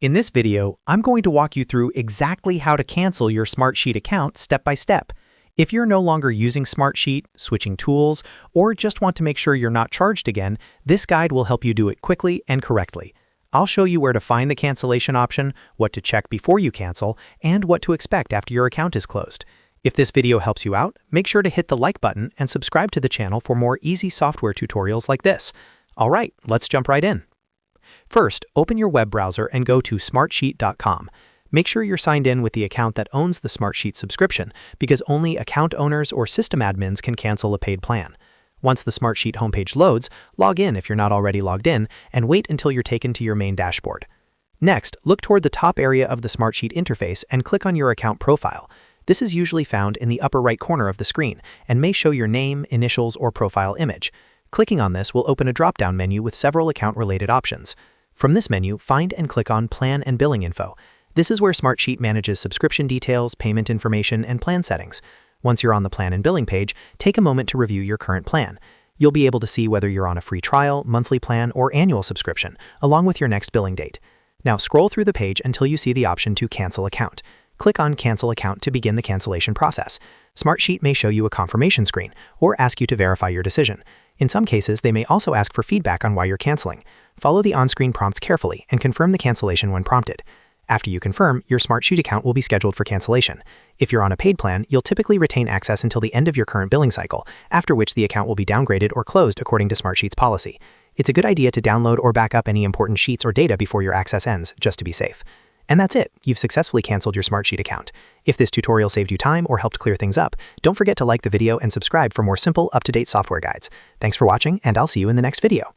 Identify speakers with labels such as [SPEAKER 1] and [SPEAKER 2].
[SPEAKER 1] In this video, I'm going to walk you through exactly how to cancel your Smartsheet account step by step. If you're no longer using Smartsheet, switching tools, or just want to make sure you're not charged again, this guide will help you do it quickly and correctly. I'll show you where to find the cancellation option, what to check before you cancel, and what to expect after your account is closed. If this video helps you out, make sure to hit the like button and subscribe to the channel for more easy software tutorials like this. All right, let's jump right in. First, open your web browser and go to smartsheet.com. Make sure you're signed in with the account that owns the Smartsheet subscription, because only account owners or system admins can cancel a paid plan. Once the Smartsheet homepage loads, log in if you're not already logged in, and wait until you're taken to your main dashboard. Next, look toward the top area of the Smartsheet interface and click on your account profile. This is usually found in the upper right corner of the screen and may show your name, initials, or profile image. Clicking on this will open a drop-down menu with several account-related options. From this menu, find and click on Plan and Billing Info. This is where Smartsheet manages subscription details, payment information, and plan settings. Once you're on the Plan and Billing page, take a moment to review your current plan. You'll be able to see whether you're on a free trial, monthly plan, or annual subscription, along with your next billing date. Now scroll through the page until you see the option to Cancel Account. Click on Cancel Account to begin the cancellation process. Smartsheet may show you a confirmation screen or ask you to verify your decision. In some cases, they may also ask for feedback on why you're canceling. Follow the on-screen prompts carefully and confirm the cancellation when prompted. After you confirm, your Smartsheet account will be scheduled for cancellation. If you're on a paid plan, you'll typically retain access until the end of your current billing cycle, after which the account will be downgraded or closed according to Smartsheet's policy. It's a good idea to download or back up any important sheets or data before your access ends, just to be safe. And that's it. You've successfully canceled your Smartsheet account. If this tutorial saved you time or helped clear things up, don't forget to like the video and subscribe for more simple, up-to-date software guides. Thanks for watching, and I'll see you in the next video.